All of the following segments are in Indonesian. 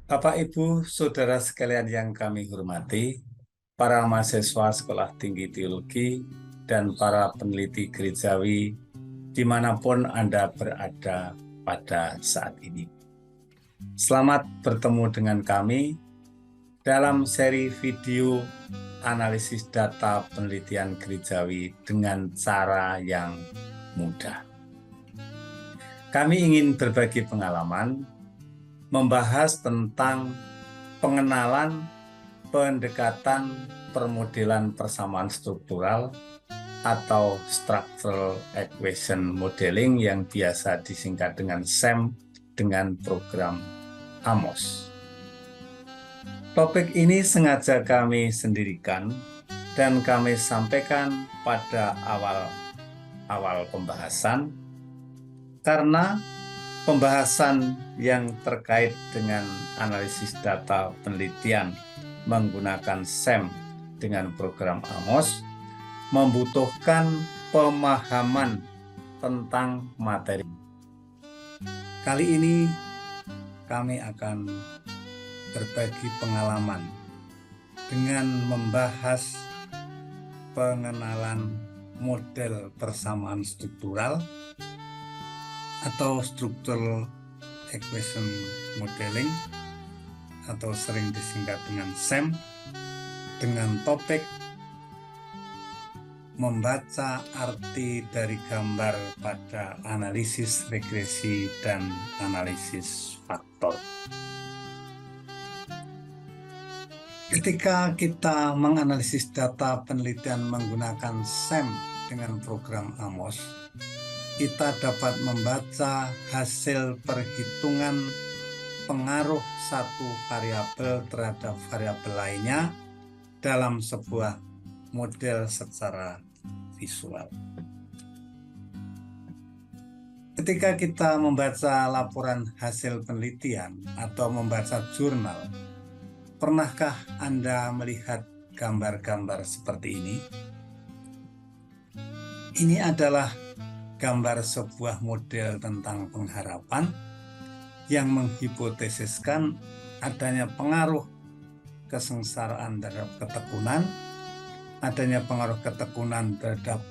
Bapak, Ibu, Saudara sekalian yang kami hormati, para mahasiswa Sekolah Tinggi Teologi, dan para peneliti gerejawi dimanapun Anda berada pada saat ini. Selamat bertemu dengan kami dalam seri video analisis data penelitian gerejawi dengan cara yang mudah. Kami ingin berbagi pengalaman membahas tentang pengenalan pendekatan permodelan persamaan struktural atau Structural Equation Modeling yang biasa disingkat dengan SEM dengan program AMOS. Topik ini sengaja kami sendirikan dan kami sampaikan pada awal pembahasan karena pembahasan yang terkait dengan analisis data penelitian menggunakan SEM dengan program AMOS membutuhkan pemahaman tentang materi. Kali ini kami akan berbagi pengalaman dengan membahas pengenalan model persamaan struktural atau Structural Equation Modeling atau sering disingkat dengan SEM dengan topik membaca arti dari gambar pada analisis regresi dan analisis faktor. Ketika kita menganalisis data penelitian menggunakan SEM dengan program AMOS, kita dapat membaca hasil perhitungan pengaruh satu variabel terhadap variabel lainnya dalam sebuah model secara visual. Ketika kita membaca laporan hasil penelitian atau membaca jurnal, pernahkah Anda melihat gambar-gambar seperti ini? Ini adalah gambar sebuah model tentang pengharapan yang menghipotesiskan adanya pengaruh kesengsaraan terhadap ketekunan, adanya pengaruh ketekunan terhadap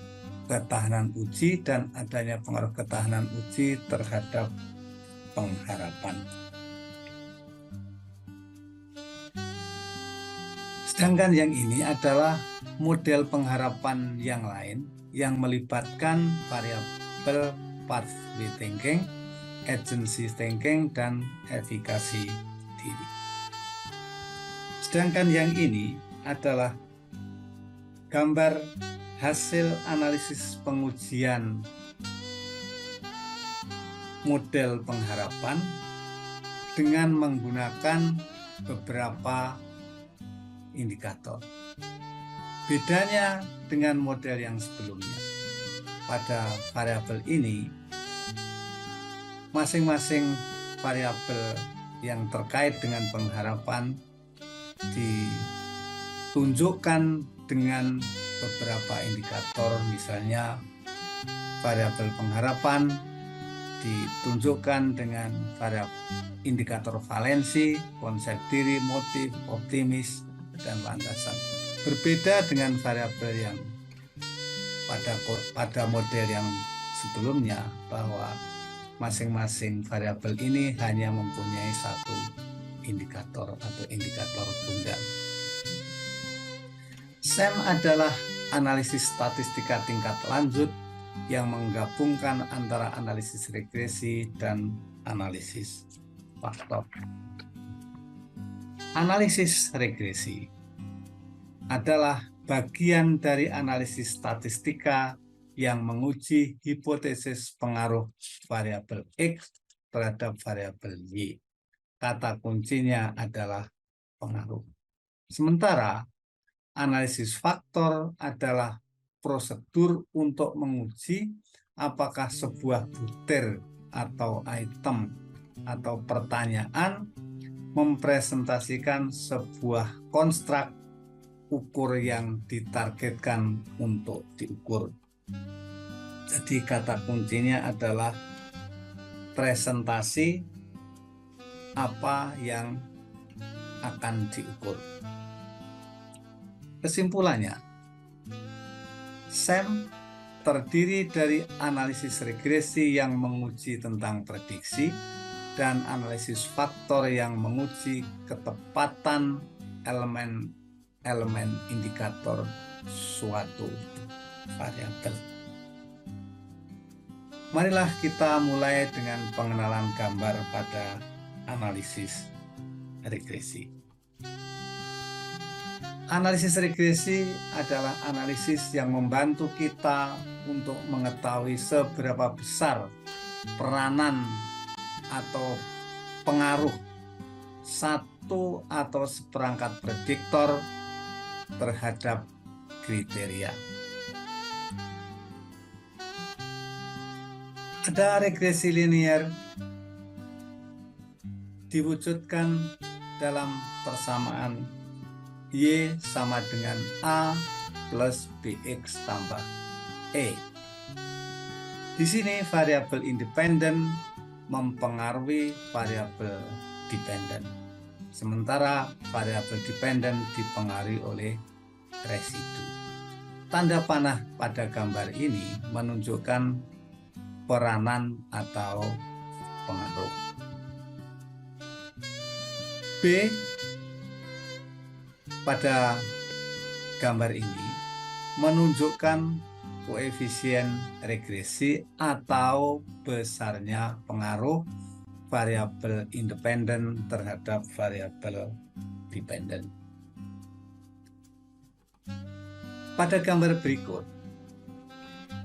ketahanan uji, dan adanya pengaruh ketahanan uji terhadap pengharapan. Sedangkan yang ini adalah model pengharapan yang lain yang melibatkan variabel pathway thinking, agency thinking, dan efikasi diri. Sedangkan yang ini adalah gambar hasil analisis pengujian model pengharapan dengan menggunakan beberapa indikator. Bedanya dengan model yang sebelumnya, pada variabel ini masing-masing variabel yang terkait dengan pengharapan ditunjukkan dengan beberapa indikator. Misalnya variabel pengharapan ditunjukkan dengan variabel indikator valensi, konsep diri, motif, optimis, dan landasan. Berbeda dengan variabel yang pada model yang sebelumnya, bahwa masing-masing variabel ini hanya mempunyai satu indikator atau indikator tunggal. SEM adalah analisis statistika tingkat lanjut yang menggabungkan antara analisis regresi dan analisis faktor. Analisis regresi adalah bagian dari analisis statistika yang menguji hipotesis pengaruh variabel X terhadap variabel Y. Kata kuncinya adalah pengaruh. Sementara analisis faktor adalah prosedur untuk menguji apakah sebuah butir atau item atau pertanyaan mempresentasikan sebuah konstruk ukur yang ditargetkan untuk diukur. Jadi kata kuncinya adalah presentasi apa yang akan diukur. Kesimpulannya, SEM terdiri dari analisis regresi yang menguji tentang prediksi dan analisis faktor yang menguji ketepatan elemen-elemen indikator suatu variabel. Marilah kita mulai dengan pengenalan gambar pada analisis regresi. Analisis regresi adalah analisis yang membantu kita untuk mengetahui seberapa besar peranan atau pengaruh satu atau seperangkat prediktor terhadap kriteria. Ada regresi linear diwujudkan dalam persamaan Y sama dengan A plus BX tambah E. Di sini variabel independen mempengaruhi variabel dependen, sementara variabel dependen dipengaruhi oleh residu. Tanda panah pada gambar ini menunjukkan peranan atau pengaruh. B pada gambar ini menunjukkan koefisien regresi atau besarnya pengaruh variabel independen terhadap variabel dependen. Pada gambar berikut,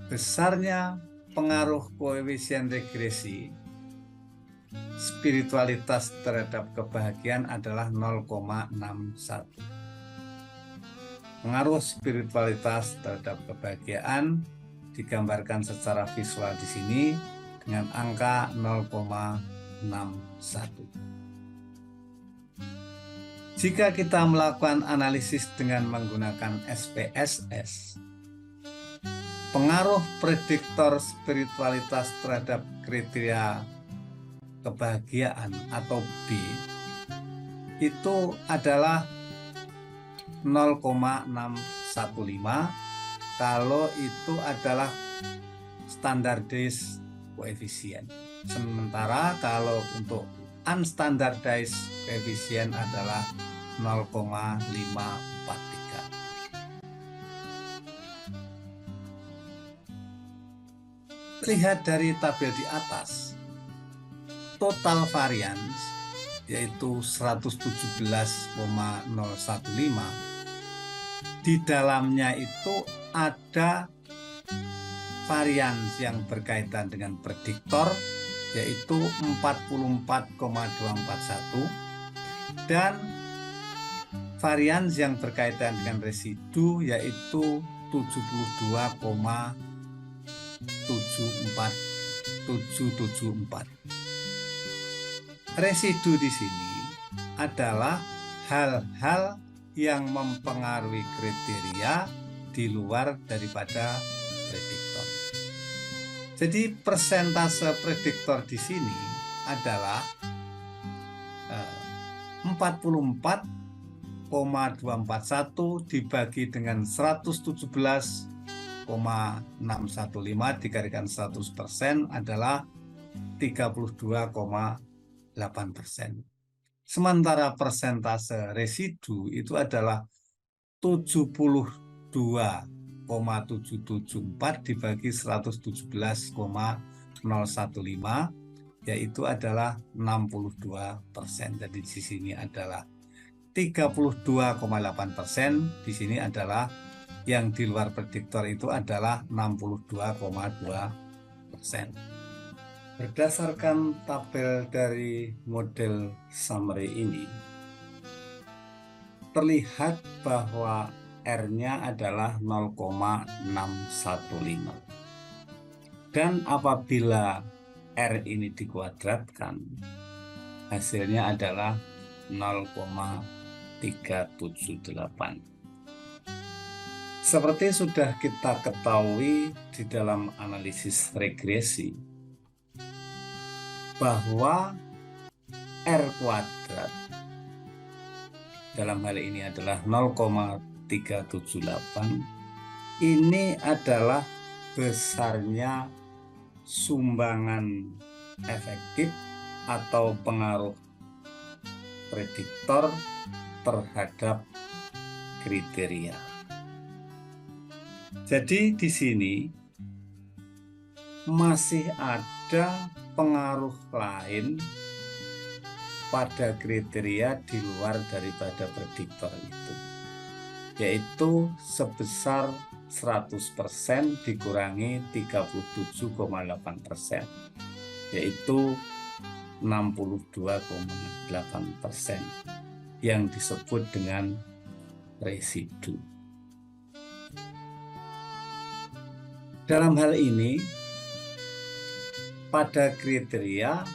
besarnya pengaruh koefisien regresi spiritualitas terhadap kebahagiaan adalah 0,61. Pengaruh spiritualitas terhadap kebahagiaan digambarkan secara visual di sini dengan angka 0,61. Jika kita melakukan analisis dengan menggunakan SPSS, pengaruh prediktor spiritualitas terhadap kriteria kebahagiaan atau B itu adalah 0,615 kalau itu adalah standardized coefficient. Sementara kalau untuk unstandardized coefficient adalah 0,543. Lihat dari tabel di atas, total variance yaitu 117,015. Di dalamnya itu ada varians yang berkaitan dengan prediktor yaitu 44,241 dan varians yang berkaitan dengan residu yaitu 72,774. Residu di sini adalah hal-hal yang mempengaruhi kriteria di luar daripada prediktor. Jadi persentase prediktor di sini adalah 44,241 dibagi dengan 117,615 dikalikan 100% adalah 32,8%. Sementara persentase residu itu adalah 72,774 dibagi 117,015 yaitu adalah 62%. Jadi di sini adalah 32,8%, di sini adalah yang di luar prediktor itu adalah 62,2%. Berdasarkan tabel dari model summary ini, terlihat bahwa R-nya adalah 0,615. Dan apabila R ini dikuadratkan, hasilnya adalah 0,378. Seperti sudah kita ketahui di dalam analisis regresi, bahwa R kuadrat dalam hal ini adalah 0,378, ini adalah besarnya sumbangan efektif atau pengaruh prediktor terhadap kriteria. Jadi di sini masih ada pengaruh lain pada kriteria di luar daripada prediktor itu, yaitu sebesar 100% dikurangi 37,8%, yaitu 62,8% yang disebut dengan residu. Dalam hal ini, pada kriteria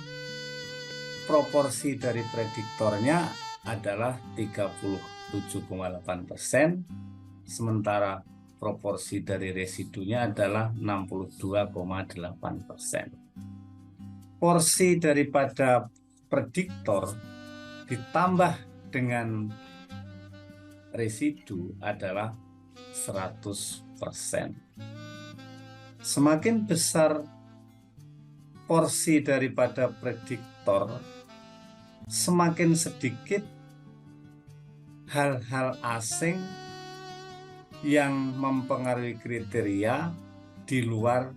proporsi dari prediktornya adalah 37,8%, sementara proporsi dari residunya adalah 62,8%. Porsi daripada prediktor ditambah dengan residu adalah 100%. Semakin besar porsi daripada prediktor, semakin sedikit hal-hal asing yang mempengaruhi kriteria di luar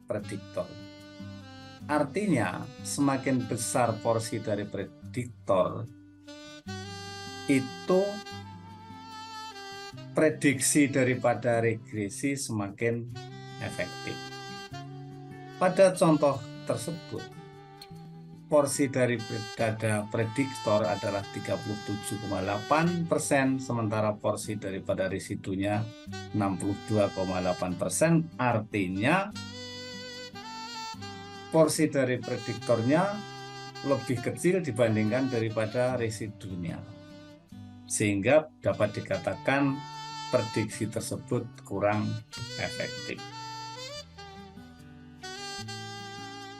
prediktor. Artinya, semakin besar porsi dari prediktor, itu prediksi daripada regresi semakin efektif. Pada contoh tersebut, porsi dari prediktor adalah 37,8%, sementara porsi daripada residunya 62,8%. Artinya porsi dari prediktornya lebih kecil dibandingkan daripada residunya, sehingga dapat dikatakan prediksi tersebut kurang efektif.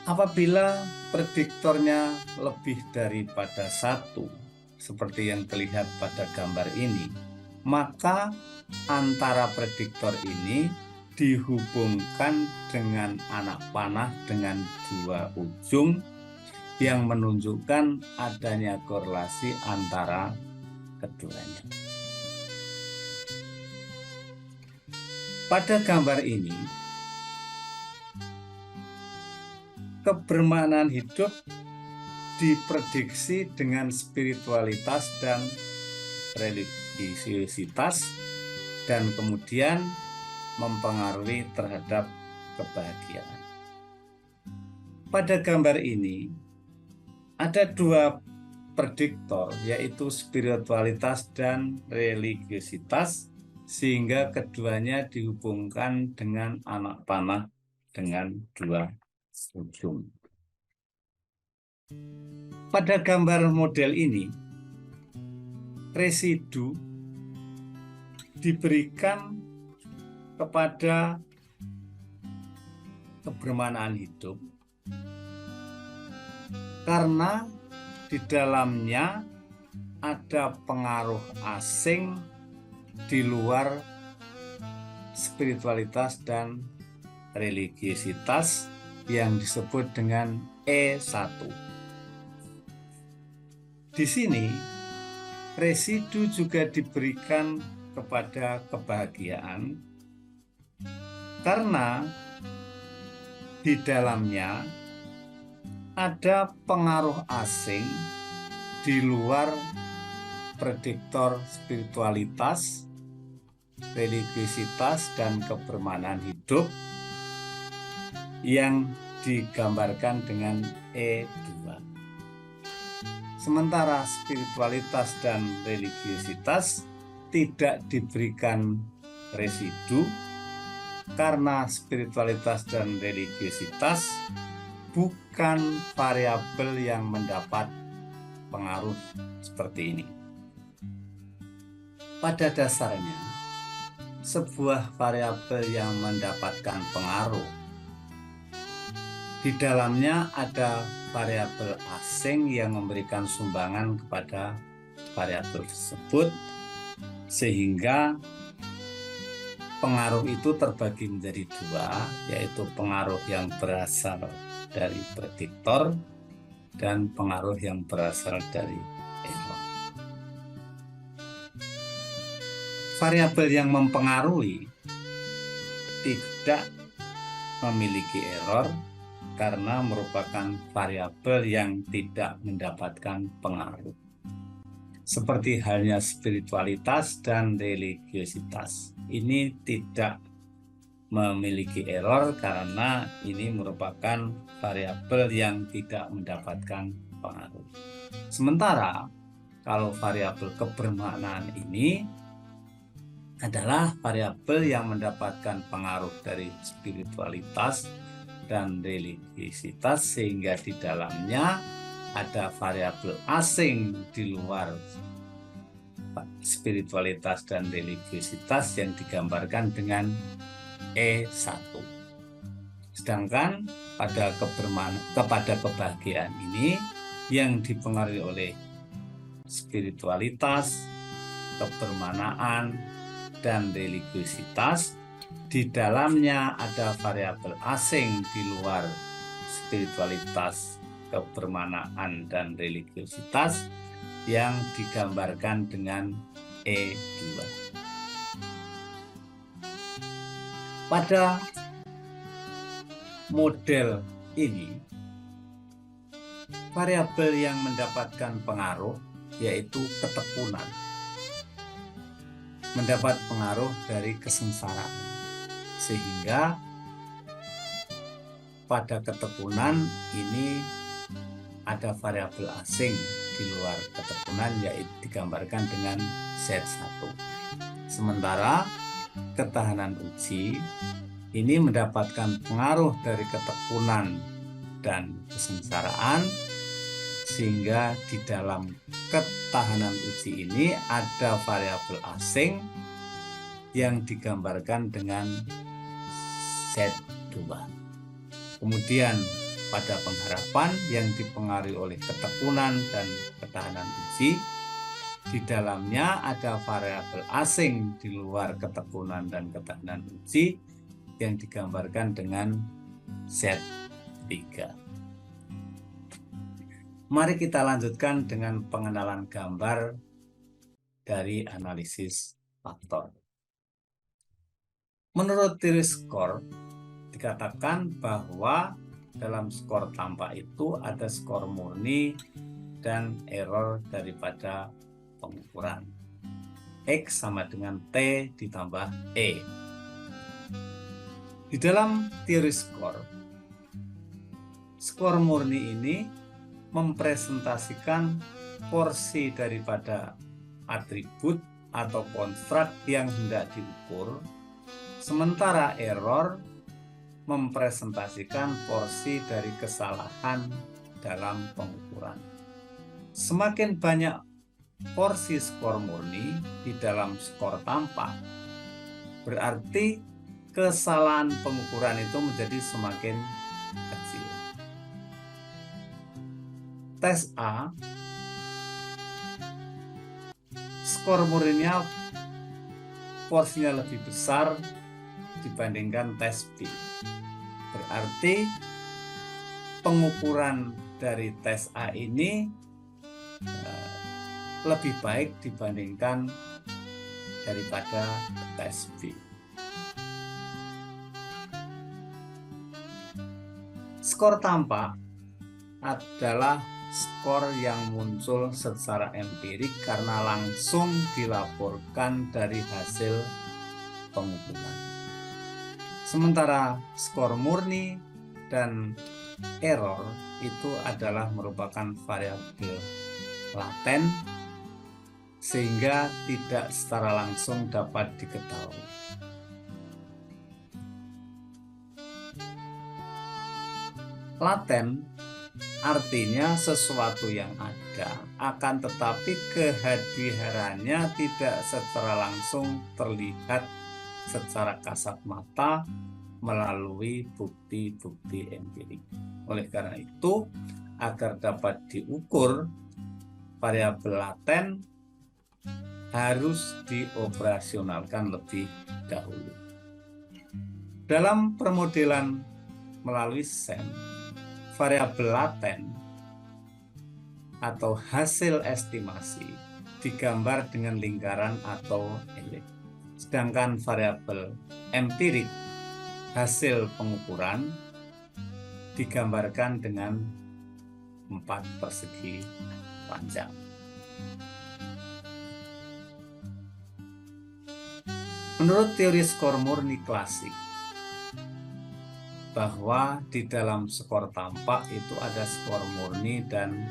Apabila prediktornya lebih daripada 1, seperti yang terlihat pada gambar ini, maka antara prediktor ini dihubungkan dengan anak panah dengan 2 ujung yang menunjukkan adanya korelasi antara keduanya. Pada gambar ini, kebermaknaan hidup diprediksi dengan spiritualitas dan religiositas, dan kemudian mempengaruhi terhadap kebahagiaan. Pada gambar ini ada 2 prediktor, yaitu spiritualitas dan religiositas, sehingga keduanya dihubungkan dengan anak panah dengan 2 ujung. Pada gambar model ini, residu diberikan kepada kebermaknaan hidup karena di dalamnya ada pengaruh asing di luar spiritualitas dan religiositas yang disebut dengan E1. Di sini, residu juga diberikan kepada kebahagiaan karena di dalamnya ada pengaruh asing di luar prediktor spiritualitas, religiositas, dan kebermaknaan hidup yang digambarkan dengan E2. Sementara spiritualitas dan religiositas tidak diberikan residu karena spiritualitas dan religiositas bukan variabel yang mendapat pengaruh seperti ini. Pada dasarnya, sebuah variabel yang mendapatkan pengaruh, di dalamnya ada variabel asing yang memberikan sumbangan kepada variabel tersebut, sehingga pengaruh itu terbagi menjadi dua, yaitu pengaruh yang berasal dari prediktor dan pengaruh yang berasal dari error. Variabel yang mempengaruhi tidak memiliki error karena merupakan variabel yang tidak mendapatkan pengaruh. Seperti halnya spiritualitas dan religiositas. Ini tidak memiliki error karena ini merupakan variabel yang tidak mendapatkan pengaruh. Sementara kalau variabel kebermaknaan ini adalah variabel yang mendapatkan pengaruh dari spiritualitas dan religiositas, sehingga di dalamnya ada variabel asing di luar spiritualitas dan religiositas yang digambarkan dengan E1. Sedangkan kepada kebahagiaan ini yang dipengaruhi oleh spiritualitas, kebermanaan, dan religiositas, di dalamnya ada variabel asing di luar spiritualitas, kebermanaan, dan religiositas yang digambarkan dengan E2. Pada model ini, variabel yang mendapatkan pengaruh yaitu ketekunan, mendapat pengaruh dari kesengsaraan, sehingga pada ketekunan ini ada variabel asing di luar ketekunan, yaitu digambarkan dengan Z1. Sementara ketahanan uji ini mendapatkan pengaruh dari ketekunan dan kesengsaraan, sehingga di dalam ketahanan uji ini ada variabel asing yang digambarkan dengan Z2. Kemudian pada pengharapan yang dipengaruhi oleh ketekunan dan ketahanan uji, di dalamnya ada variabel asing di luar ketekunan dan ketahanan uji yang digambarkan dengan Z3. Mari kita lanjutkan dengan pengenalan gambar dari analisis faktor. Menurut teori skor, dikatakan bahwa dalam skor tampak itu ada skor murni dan error daripada pengukuran. X sama dengan T ditambah E. Di dalam teori skor, skor murni ini mempresentasikan porsi daripada atribut atau konstruk yang hendak diukur, sementara error mempresentasikan porsi dari kesalahan dalam pengukuran. Semakin banyak porsi skor murni di dalam skor tampak, berarti kesalahan pengukuran itu menjadi semakin kecil. Tes A, skor murninya porsinya lebih besar dibandingkan tes B. Berarti pengukuran dari tes A ini lebih baik dibandingkan daripada tes B. Skor tampak adalah skor yang muncul secara empirik karena langsung dilaporkan dari hasil pengukuran. Sementara skor murni dan error itu adalah merupakan variabel laten, sehingga tidak secara langsung dapat diketahui. Laten artinya sesuatu yang ada, akan tetapi kehadirannya tidak secara langsung terlihat secara kasat mata melalui bukti-bukti empirik. Oleh karena itu, agar dapat diukur variabel laten, harus dioperasionalkan lebih dahulu. Dalam permodelan melalui SEM, variabel laten atau hasil estimasi digambar dengan lingkaran atau elips. Sedangkan variabel empirik, hasil pengukuran, digambarkan dengan 4 persegi panjang. Menurut teori skor murni klasik, bahwa di dalam skor tampak itu ada skor murni dan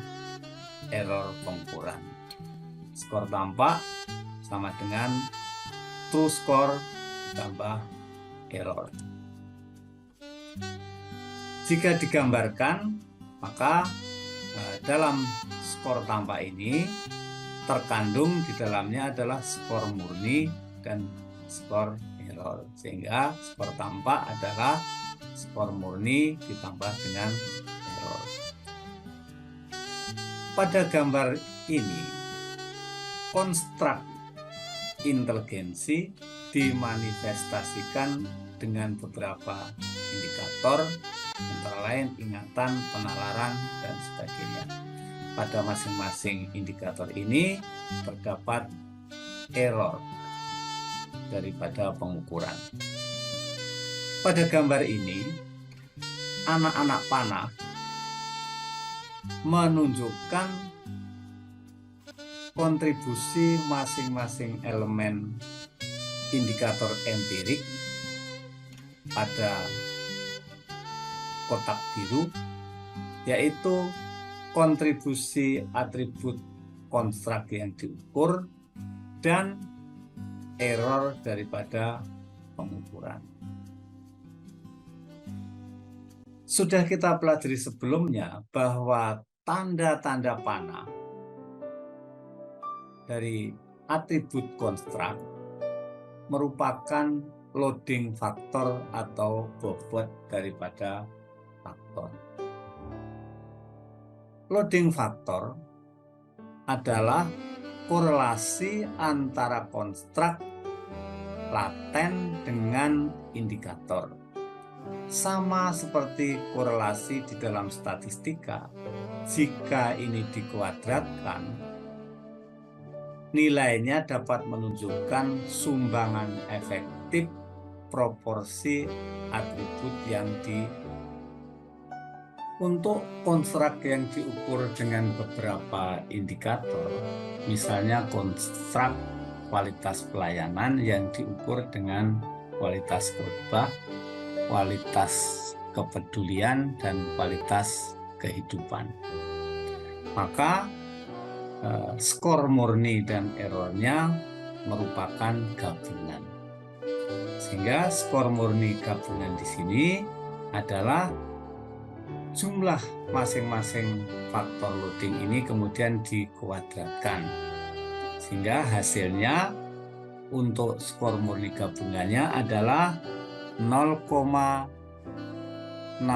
error pengukuran. Skor tampak sama dengan true score ditambah error. Jika digambarkan, maka dalam skor tampak ini terkandung di dalamnya adalah skor murni dan skor error, sehingga skor tampak adalah skor murni ditambah dengan error. Pada gambar ini, konstruk inteligensi dimanifestasikan dengan beberapa indikator, antara lain ingatan, penalaran, dan sebagainya. Pada masing-masing indikator ini terdapat error daripada pengukuran. Pada gambar ini, anak-anak panah menunjukkan kontribusi masing-masing elemen indikator empirik pada kotak biru, yaitu kontribusi atribut konstruk yang diukur dan error daripada pengukuran. Sudah kita pelajari sebelumnya bahwa tanda-tanda panah dari atribut konstruk merupakan loading faktor atau bobot daripada faktor. Loading faktor adalah korelasi antara konstruk laten dengan indikator. Sama seperti korelasi di dalam statistika, jika ini dikuadratkan, nilainya dapat menunjukkan sumbangan efektif proporsi atribut yang untuk konstruk yang diukur dengan beberapa indikator, misalnya konstruk kualitas pelayanan yang diukur dengan kualitas khotbah, kualitas kepedulian, dan kualitas kehidupan. Maka skor murni dan errornya merupakan gabungan. Sehingga skor murni gabungan di sini adalah jumlah masing-masing faktor loading ini kemudian dikuadratkan. Sehingga hasilnya untuk skor murni gabungannya adalah 0,61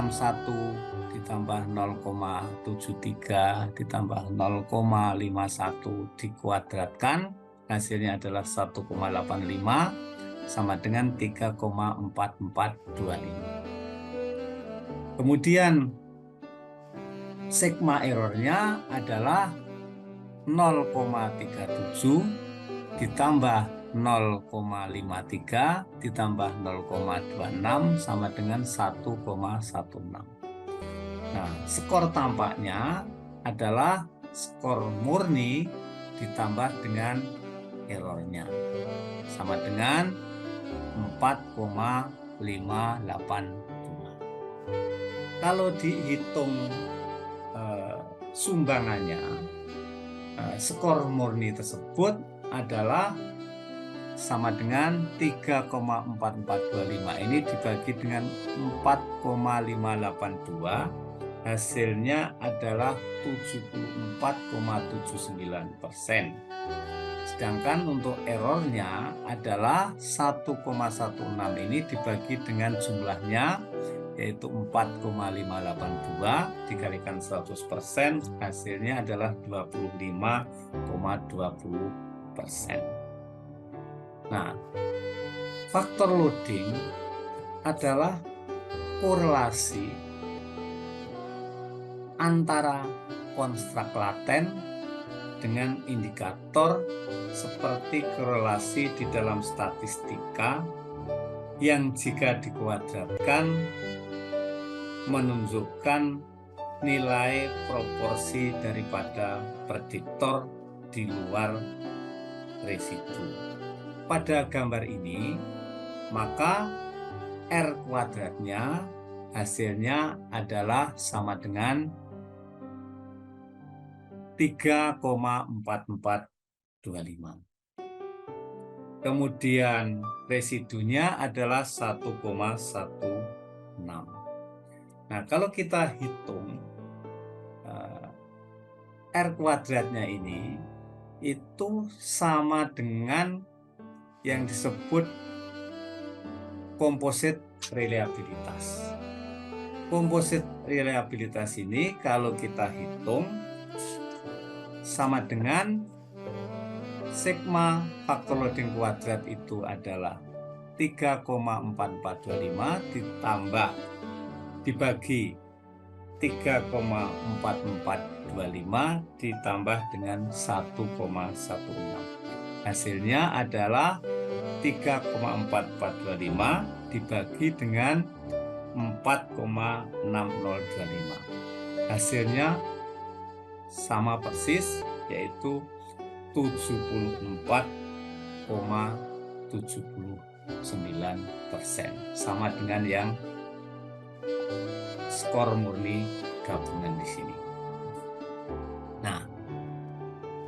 ditambah 0,73 ditambah 0,51 dikuadratkan, hasilnya adalah 1,85 sama dengan 3,4425. Kemudian sigma errornya adalah 0,37 ditambah 0,53 ditambah 0,26 sama dengan 1,16. Nah, skor tampaknya adalah skor murni ditambah dengan errornya sama dengan 4,582. Kalau dihitung sumbangannya, skor murni tersebut adalah sama dengan 3,4425 ini dibagi dengan 4,582, hasilnya adalah 74,79%. Sedangkan untuk errornya adalah 1,16 ini dibagi dengan jumlahnya, yaitu 4,582 dikalikan 100%, hasilnya adalah 25,20%. Nah, faktor loading adalah korelasi antara konstruk laten dengan indikator seperti korelasi di dalam statistika yang jika dikuadratkan menunjukkan nilai proporsi daripada prediktor di luar residu. Pada gambar ini, maka R kuadratnya hasilnya adalah sama dengan 3,4425. Kemudian residunya adalah 1,16. Nah, kalau kita hitung R kuadratnya ini itu sama dengan yang disebut komposit reliabilitas. Komposit reliabilitas ini kalau kita hitung sama dengan sigma faktor loading kuadrat itu adalah 3,4425 ditambah dibagi 3,4425 ditambah dengan 1,16. Hasilnya adalah 3,4425 dibagi dengan 4,6025. Hasilnya sama persis, yaitu 74,79%, sama dengan yang skor murni gabungan di sini. Nah,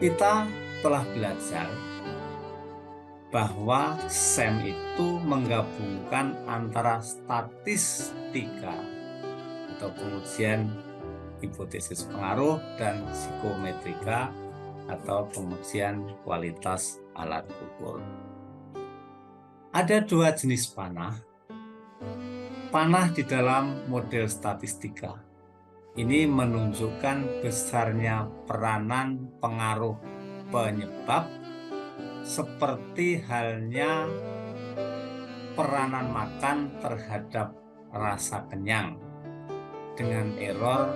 kita telah belajar bahwa SEM itu menggabungkan antara statistika atau pengujian hipotesis pengaruh dan psikometrika atau pengujian kualitas alat ukur. Ada dua jenis panah. Panah di dalam model statistika. Ini menunjukkan besarnya peranan pengaruh penyebab seperti halnya peranan makan terhadap rasa kenyang dengan error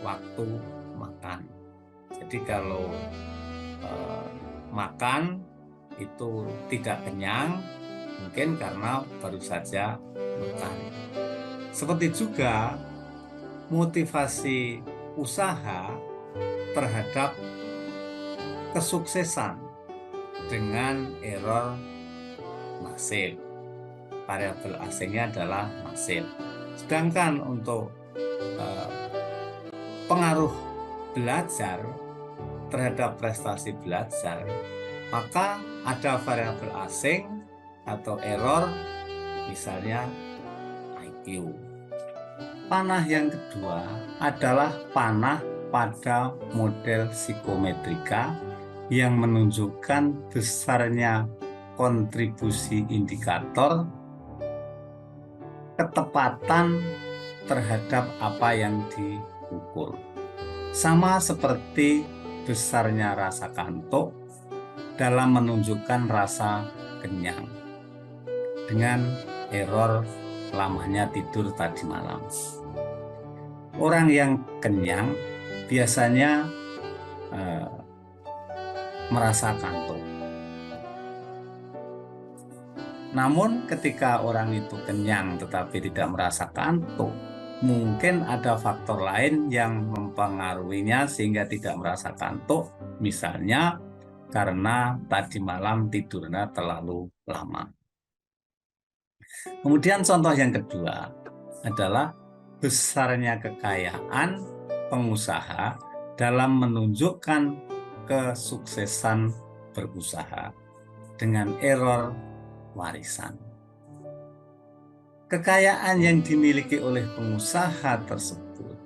waktu makan. Jadi kalau makan itu tidak kenyang, mungkin karena baru saja makan. Seperti juga motivasi usaha terhadap kesuksesan dengan error masif. Variabel asingnya adalah masif. Sedangkan untuk pengaruh belajar terhadap prestasi belajar, maka ada variabel asing atau error, misalnya IQ. Panah yang kedua adalah panah pada model psikometrika yang menunjukkan besarnya kontribusi indikator ketepatan terhadap apa yang diukur. Sama seperti besarnya rasa kantuk dalam menunjukkan rasa kenyang dengan error lamanya tidur tadi malam. Orang yang kenyang biasanya merasa kantuk. Namun ketika orang itu kenyang tetapi tidak merasa kantuk, mungkin ada faktor lain yang mempengaruhinya sehingga tidak merasa kantuk, misalnya karena tadi malam tidurnya terlalu lama. Kemudian contoh yang kedua adalah besarnya kekayaan pengusaha dalam menunjukkan kesuksesan berusaha dengan error warisan. Kekayaan yang dimiliki oleh pengusaha tersebut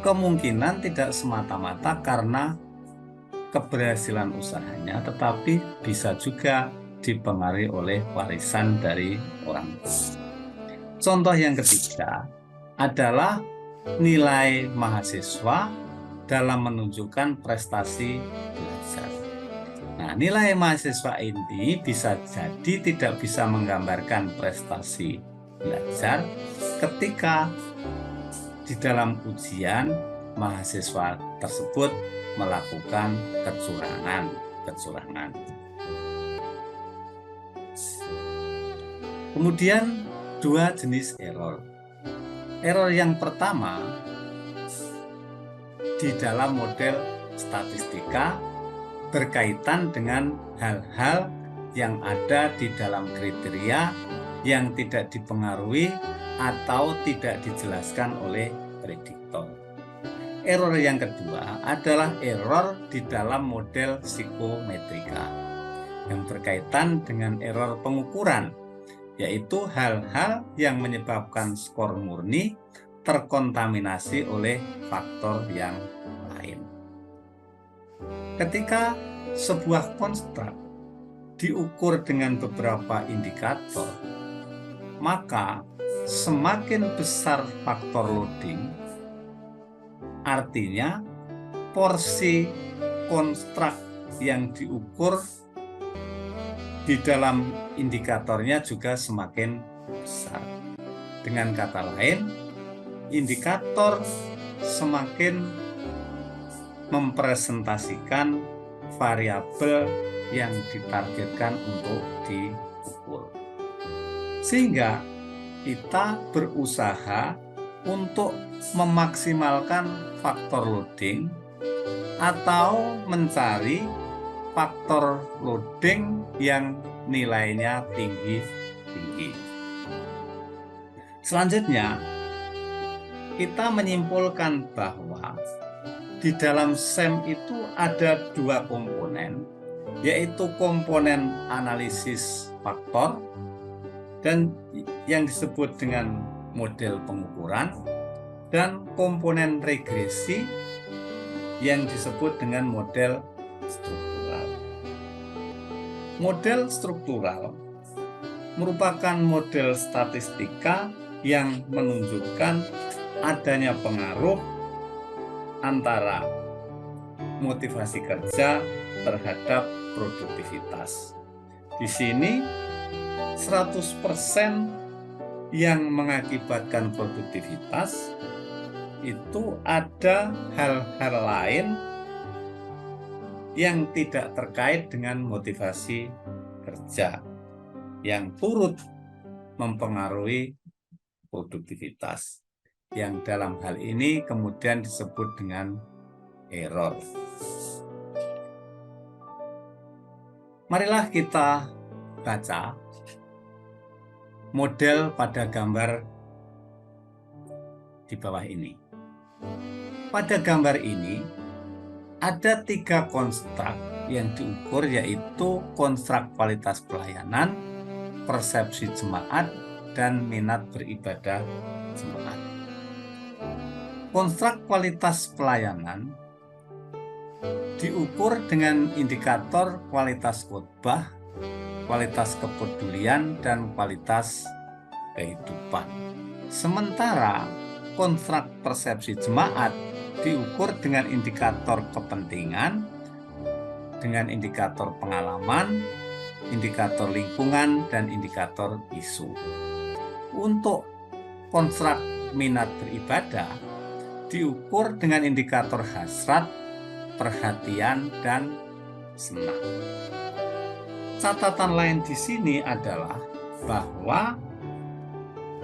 kemungkinan tidak semata-mata karena keberhasilan usahanya, tetapi bisa juga dipengaruhi oleh warisan dari orang tua. Contoh yang ketiga adalah nilai mahasiswa dalam menunjukkan prestasi belajar. Nah, Nah, nilai mahasiswa ini bisa jadi tidak bisa menggambarkan prestasi belajar ketika di dalam ujian mahasiswa tersebut melakukan kecurangan. Kemudian dua jenis error. Error yang pertama di dalam model statistika berkaitan dengan hal-hal yang ada di dalam kriteria yang tidak dipengaruhi atau tidak dijelaskan oleh prediktor. Error yang kedua adalah error di dalam model psikometrika yang berkaitan dengan error pengukuran, yaitu hal-hal yang menyebabkan skor murni terkontaminasi oleh faktor yang lain. Ketika sebuah konstruk diukur dengan beberapa indikator, maka semakin besar faktor loading, artinya porsi konstruk yang diukur di dalam indikatornya juga semakin besar. Dengan kata lain, indikator semakin mempresentasikan variabel yang ditargetkan untuk diukur. Sehingga kita berusaha untuk memaksimalkan faktor loading atau mencari faktor loading yang nilainya tinggi. Selanjutnya, kita menyimpulkan bahwa di dalam SEM itu ada dua komponen, yaitu komponen analisis faktor dan yang disebut dengan model pengukuran, dan komponen regresi yang disebut dengan model struktural. Model struktural merupakan model statistika yang menunjukkan adanya pengaruh antara motivasi kerja terhadap produktivitas. Di sini 100% yang mengakibatkan produktivitas itu ada hal-hal lain yang tidak terkait dengan motivasi kerja yang turut mempengaruhi produktivitas, yang dalam hal ini kemudian disebut dengan error. Marilah kita baca model pada gambar di bawah ini. Pada gambar ini ada 3 konstruk yang diukur, yaitu konstruk kualitas pelayanan, persepsi jemaat, dan minat beribadah jemaat. Konstruk kualitas pelayanan diukur dengan indikator kualitas khotbah, kualitas kepedulian, dan kualitas kehidupan. Sementara konstruk persepsi jemaat diukur dengan indikator kepentingan, dengan indikator pengalaman, indikator lingkungan, dan indikator isu. Untuk konstruk minat beribadah diukur dengan indikator hasrat, perhatian, dan senang. Catatan lain di sini adalah bahwa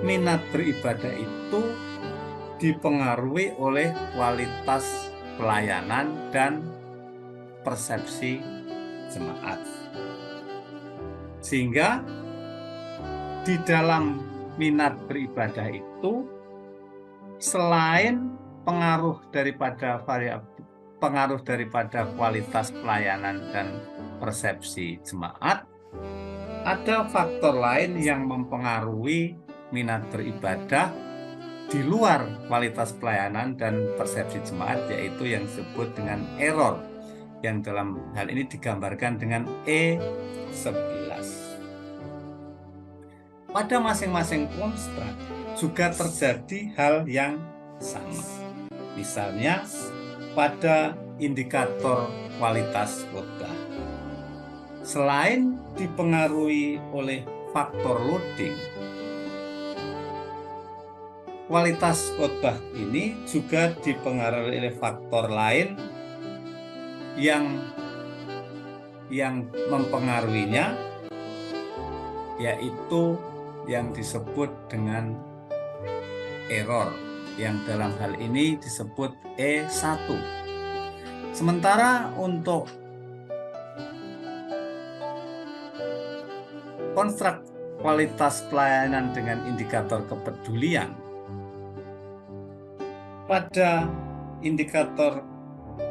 minat beribadah itu dipengaruhi oleh kualitas pelayanan dan persepsi jemaat. Sehingga di dalam minat beribadah itu, selain pengaruh daripada kualitas pelayanan dan persepsi jemaat, ada faktor lain yang mempengaruhi minat beribadah di luar kualitas pelayanan dan persepsi jemaat, yaitu yang disebut dengan error, yang dalam hal ini digambarkan dengan E11. Pada masing-masing konstruk juga terjadi hal yang sama. Misalnya pada indikator kualitas khotbah. selain dipengaruhi oleh faktor loading, kualitas khotbah ini juga dipengaruhi oleh faktor lain yang mempengaruhinya, yaitu yang disebut dengan error, yang dalam hal ini disebut E1. Sementara untuk konstruk kualitas pelayanan dengan indikator kepedulian, pada indikator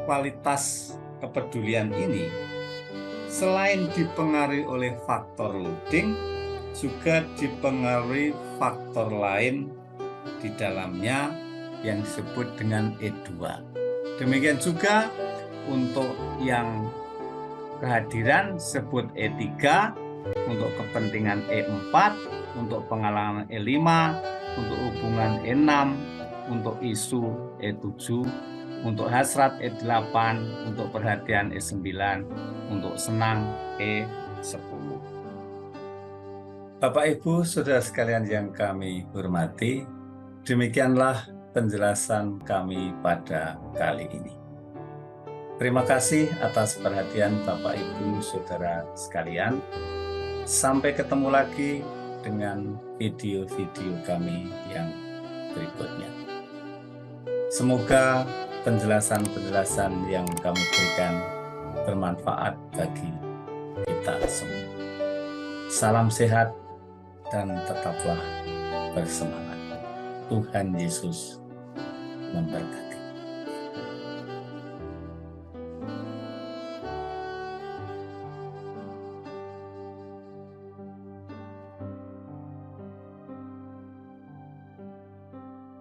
kualitas kepedulian ini, selain dipengaruhi oleh faktor loading, juga dipengaruhi faktor lain di dalamnya yang disebut dengan E2. Demikian juga untuk yang kehadiran disebut E3, untuk kepentingan E4, untuk pengalaman E5, untuk hubungan E6, untuk isu E7, untuk hasrat E8, untuk perhatian E9, untuk senang E10. Bapak Ibu Saudara sekalian yang kami hormati, demikianlah penjelasan kami pada kali ini. Terima kasih atas perhatian Bapak Ibu Saudara sekalian. Sampai ketemu lagi dengan video-video kami yang berikutnya. Semoga penjelasan-penjelasan yang kami berikan bermanfaat bagi kita semua. Salam sehat dan tetaplah bersemangat. Tuhan Yesus memberkati.